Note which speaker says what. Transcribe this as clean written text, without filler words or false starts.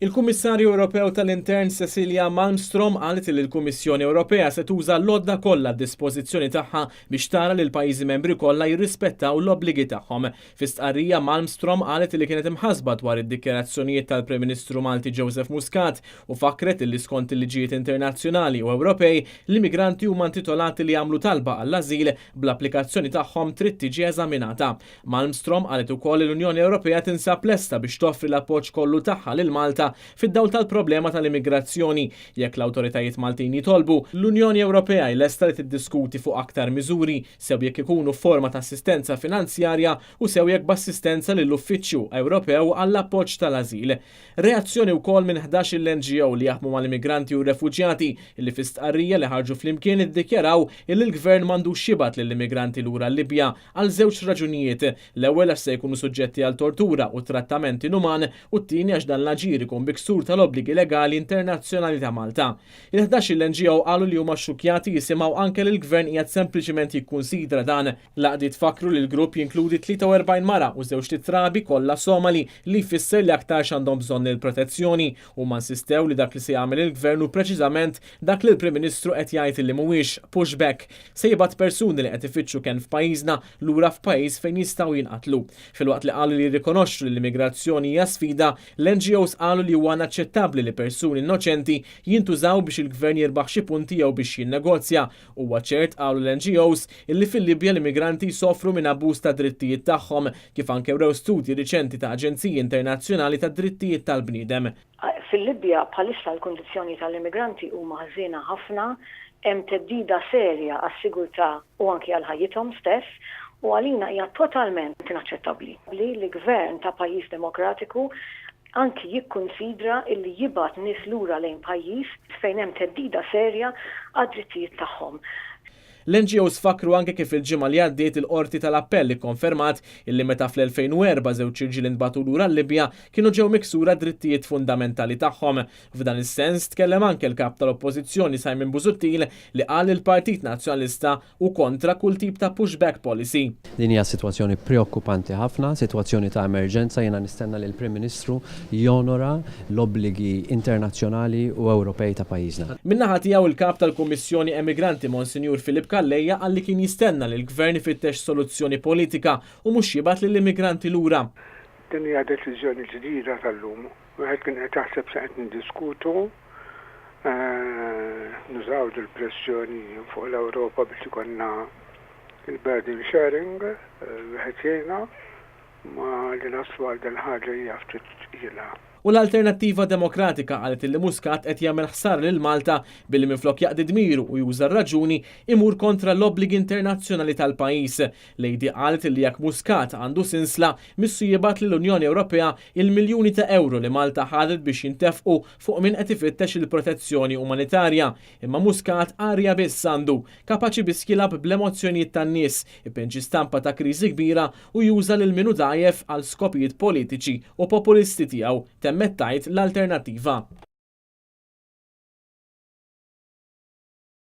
Speaker 1: Il-Kummissarju Ewropew tal-Intern Cecilia Malmstrom qalet li l-Kummissjoni Ewropea se tuża l-lodda kollha d-dispożizzjoni tagħha biex tara li l-pajjiżi membri kollha jirrispettaw l-obbligi tagħhom. Fi stqarrija Malmstrom qalet li kienet imħasba dwar id-dikjarazzjonijiet tal-Prim Ministru Malti Joseph Muscat u fakret li skont il-liġijiet internazzjonali u Ewropej l-immigranti huma intitolati li jagħmlu talba għall-ażil bl-applikazzjoni tagħhom trid tiġi eżaminata. Malmstrom qalet ukoll li l-Unjoni Ewropea tinsab lesta biex toffri l-appoġġ kollu tagħha lil Malta fid-dawl tal-problema tal-immigrazzjoni. Jekk l-awtoritajiet Maltin jitolbu, l-Unjoni Ewropea lesta li tiddiskuti fuq aktar miżuri sew jekk ikunu forma ta' assistenza finanzjarja u sew jekk b'assistenza lill-Uffiċċju Ewropew għall-appoġġ tal-ażil. Reazzjoni wkoll minn 11 l-NGO li jaħdmu mal-immigranti u refuġjati li fi stqarrija li ħarġu flimkien iddikjaraw li l-Gvern m'għandux jibgħat lill-immigranti lura l-Libja għal żewġ raġunijiet. L-ewwel għax se jkunu suġġetti għal tortura u trattament inuman u t-tieni għax dan l-aġir ikun biksur tal-obbligi legali internazzjonali ta' Malta. Il-11 l-NGO qalu li huma xukjati jisimgħu anke li l-Gvern qiegħed sempliċement jikkunsidra dan. Laqdiet fakru li l-grupp jinkludi 43 mara u żewġ titrabi kollha Somali li jfisser li aktar għandhom bżonn il-protezzjoni u ma nsistew li dak li se jagħmel il-Gvern u preċiżament dak li l-Prim Ministru qed jgħid li mhuwiex pushback se jibgħat persuni li qed ifittxu kemm f'pajjiżna lura f'pajjiż fejn jistgħu jinqatlu. Filwaqt li qalu li jirrikonoxxu li l-immigrazzjoni hija sfida, l-NGOs qalu li huwa naċċettabbli li persuni innoċenti jintużaw biex il-Gvern jirbaħ xi punti jew biex jinnegozja. Huwa ċert qalu l-NGOs illi fil-Libja l-immigranti jsofru minn abbuż ta' drittijiet tagħhom kif anke wrew studji riċenti ta' aġenziji internazzjonali ta' drittijiet tal-bniedem.
Speaker 2: Fil-Libja bħalissa l-kundizzjoni tal-immigranti huma ħażina ħafna, hemm teddida serja għas-sigurtà u anke għal ħajjithom stess u għalina hija totalment inaċċettabbli li l-Gvern ta' pajjiż demokratiku anki jikkunsidra illi jibgħat nies lura lejn pajjiż fejn hemm teddida serja għad-drittijiet tagħhom.
Speaker 1: L-NGOs fakru anke kif il-ġimgħa li għaddiet il-Qorti tal-Appell ikkonfermat illi meta fl-2004 żewġ irġiel intbagħtu lura l-Libja kienu ġew miksura drittijiet fundamentali tagħhom. F'dan is-sens tkellem anke l-kap tal-Oppożizzjoni Simon Busuttil li qal il-Partit Nazzjonalista hu kontra kull tip ta' pushback policy.
Speaker 3: Din hija sitwazzjoni preokkupanti ħafna, sitwazzjoni ta' emerġenza, jiena nistenna li l-Prim Ministru jonora l-obbligi internazzjonali u Ewropej ta' pajjiżna.
Speaker 1: Min-naħa tiegħu il-kap tal-Kummissjoni Immigranti Monsinjur Filip Kalleja għalli kien jistenna li l-Gvern ifittex soluzzjoni politika u mhux jibgħat lill-immigranti lura.
Speaker 4: Din hija deċiżjoni ġdida tal-lum. Wieħed kien qed jaħseb se qed niddiskutu nużaw il-pressjoni fuq l-Ewropa biex ikollna il-burden sharing wieħed jgħinna ma li naslu għal din ħaġa hija ftit ilha.
Speaker 1: U l-Alternattiva Demokratika qalet li Muscat qed jagħmel ħsar lil Malta billi minflok jaqdi dmiru u juża r-raġuni imur kontra l-obbligi internazzjonali tal-pajjiż. Lejdi qalet li jekk Muscat għandu sinsla missu jibgħat lill-Unjoni Ewropea il-miljuni ta' euro li Malta ħadet biex jintefqu fuq min qed ifittex il-protezzjoni umanitarja. Imma Muscat arja biss għandu, kapaċi biss jilab bl-emozzjonijiet tan-nies, ipinġi stampa ta' kriżi kbira u juża lil minu dajjef għal skopijiet politiċi u populisti tiegħu temmettajt l-Alternattiva.